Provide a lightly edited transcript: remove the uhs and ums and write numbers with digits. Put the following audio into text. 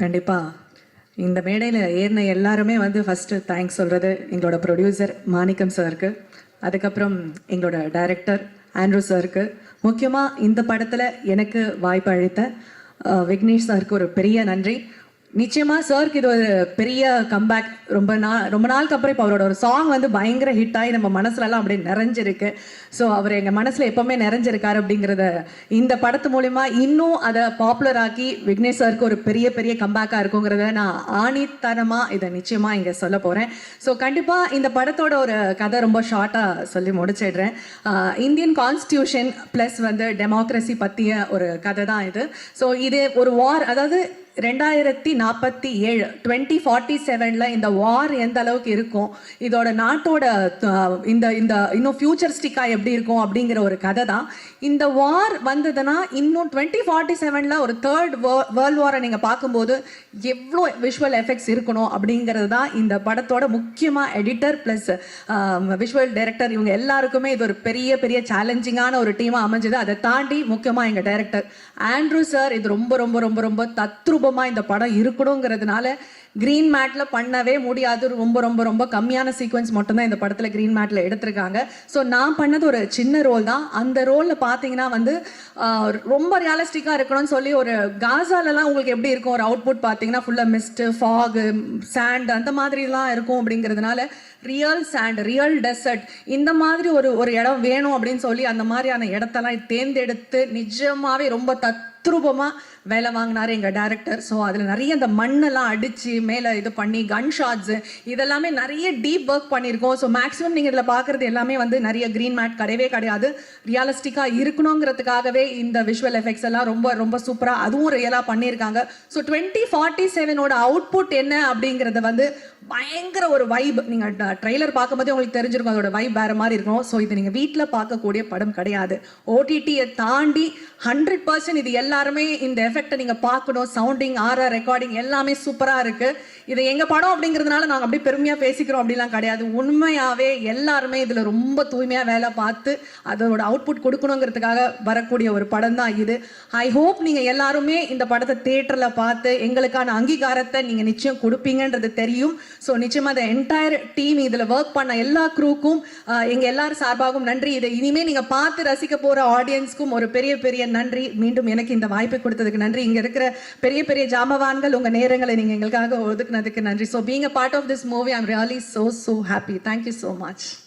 கண்டிப்பாக இந்த மேடையில் ஏறின எல்லாருமே வந்து ஃபஸ்ட்டு தேங்க்ஸ் சொல்கிறது எங்களோட ப்ரொடியூசர் மாணிக்கம் சாருக்கு, அதுக்கப்புறம் எங்களோட டைரக்டர் ஆண்ட்ரூ சாருக்கு, முக்கியமாக இந்த படத்தில் எனக்கு வாய்ப்பு அளித்த விக்னேஷ் சாருக்கு ஒரு பெரிய நன்றி. நிச்சயமாக சாருக்கு இது ஒரு பெரிய கம்பேக். ரொம்ப நாளுக்கு அப்புறம் இப்போ அவரோட ஒரு சாங் வந்து பயங்கர ஹிட் ஆகி நம்ம மனசுலலாம் அப்படியே நிறைஞ்சிருக்கு. ஸோ அவர் எங்கள் மனசில் எப்போவுமே நிறைஞ்சிருக்காரு அப்படிங்கிறத இந்த படத்து மூலிமா இன்னும் அதை பாப்புலர் ஆக்கி விக்னேஷ் சாருக்கு ஒரு பெரிய பெரிய கம்பேக்காக இருக்குங்கிறத நான் ஆணித்தனமாக இதை நிச்சயமாக இங்கே சொல்ல போகிறேன். ஸோ கண்டிப்பாக இந்த படத்தோட ஒரு கதை ரொம்ப ஷார்ட்டாக சொல்லி முடிச்சிடுறேன். இந்தியன் கான்ஸ்டியூஷன் ப்ளஸ் வந்து டெமோக்ரஸி பற்றிய ஒரு கதை தான் இது. ஸோ இது ஒரு வார், அதாவது 2047 2047 இந்த வார் எந்த அளவுக்கு இருக்கும், இதோட நாட்டோட இந்த இந்த இன்னும் ஃபியூச்சரிஸ்டிக்காக எப்படி இருக்கும் அப்படிங்கிற ஒரு கதை தான். இந்த வார் வந்ததுன்னா இன்னும் 2047 ஒரு தேர்ட் வேர்ல்ட் வாரை நீங்கள் பார்க்கும்போது எவ்வளோ விஷுவல் எஃபெக்ட்ஸ் இருக்கணும் அப்படிங்கிறது தான் இந்த படத்தோட முக்கியமாக எடிட்டர் ப்ளஸ் விஷுவல் டைரக்டர் இவங்க எல்லாருக்குமே இது ஒரு பெரிய பெரிய சேலஞ்சிங்கான ஒரு டீமாக அமைஞ்சது. அதை தாண்டி முக்கியமாக எங்கள் டைரக்டர் ஆண்ட்ரூ சார் இது ரொம்ப ரொம்ப ரொம்ப ரொம்ப தத்ரூபமா இந்த படம் இருக்கணுங்கிறதுனால கிரீன் மேட்ல பண்ணவே முடியாது. ரொம்ப ரொம்ப ரொம்ப கம்மியான சீக்வன்ஸ் மட்டும்தான் இந்த படத்துல கிரீன் மேட்ல எடுத்திருக்காங்க. ஸோ நான் பண்ணது ஒரு சின்ன ரோல் தான். அந்த ரோல்ல பாத்தீங்கன்னா வந்து ரொம்ப ரியலிஸ்டிக்கா இருக்கணும்னு சொல்லி ஒரு காசாலலாம் உங்களுக்கு எப்படி இருக்கும் ஒரு அவுட்புட் பார்த்தீங்கன்னா ஃபுல்லாக மிஸ்ட், ஃபாக், சாண்ட் அந்த மாதிரிலாம் இருக்கும். அப்படிங்கிறதுனால ரியல் சாண்ட், ரியல் டெசர்ட் இந்த மாதிரி ஒரு இடம் வேணும் அப்படின்னு சொல்லி அந்த மாதிரியான இடத்தெல்லாம் தேர்ந்தெடுத்து நிஜமாவே ரொம்ப தத்ரூபமாக வேலை வாங்கினார் எங்கள் டேரக்டர். ஸோ அதில் நிறைய இந்த மண்ணெல்லாம் அடித்து மேலே இது பண்ணி கன் ஷாட்ஸு இதெல்லாமே நிறைய டீப் ஒர்க் பண்ணியிருக்கோம். ஸோ மேக்ஸிமம் நீங்கள் இதில் பார்க்குறது எல்லாமே வந்து நிறைய க்ரீன் மேட் கிடையவே கிடையாது. ரியலிஸ்டிக்காக இருக்கணுங்கிறதுக்காகவே இந்த விஷுவல் எஃபெக்ட்ஸ் எல்லாம் ரொம்ப ரொம்ப சூப்பராக அதுவும் ரியலாக பண்ணியிருக்காங்க. ஸோ 2047 அவுட்புட் என்ன அப்படிங்கிறத வந்து பயங்கர ஒரு வைப். நீங்கள் ட்ரெய்லர் பார்க்கும்போதே உங்களுக்கு தெரிஞ்சிருக்கும் அதோட வைப் வேறு மாதிரி இருக்கும். ஸோ இது நீங்கள் வீட்டில் பார்க்கக்கூடிய படம் கிடையாது. ஓடிடியை தாண்டி 100% இது எல்லாருமே இந்த எஃபெக்டை நீங்கள் பார்க்கணும். சவுண்டிங், ஆர்ஆர் ரெக்கார்டிங் எல்லாமே சூப்பராக இருக்குது. இது எங்கள் படம் அப்படிங்கிறதுனால நாங்கள் அப்படியே பெருமையாக பேசிக்கிறோம் அப்படிலாம் கிடையாது. உண்மையாகவே எல்லாருமே இதில் ரொம்ப தூய்மையாக வேலை பார்த்து அதோட அவுட்புட் கொடுக்கணுங்கிறதுக்காக வரக்கூடிய ஒரு படம் தான் இது. ஐ ஹோப் நீங்கள் எல்லாருமே இந்த படத்தை தியேட்டரில் பார்த்து எங்களுக்கான அங்கீகாரத்தை நீங்கள் நிச்சயம் கொடுப்பீங்கன்றது தெரியும். ஸோ நிச்சயமாக அந்த என்டையர் டீம் இதில் ஒர்க் பண்ண எல்லா க்ரூக்கும் எங்கள் எல்லாரும் சார்பாகவும் நன்றி. இதை இனிமேல் நீங்கள் பார்த்து ரசிக்க போகிற ஆடியன்ஸ்க்கும் ஒரு பெரிய பெரிய நன்றி. மீண்டும் எனக்கு இந்த வாய்ப்பை கொடுத்ததுக்கு நன்றி. இங்கே இருக்கிற பெரிய பெரிய ஜாமவான்கள் உங்கள் நேரங்களை நீங்கள் எங்களுக்காக ஒதுக்குனதுக்கு நன்றி. So being a part of this movie I am really so happy. Thank you so much.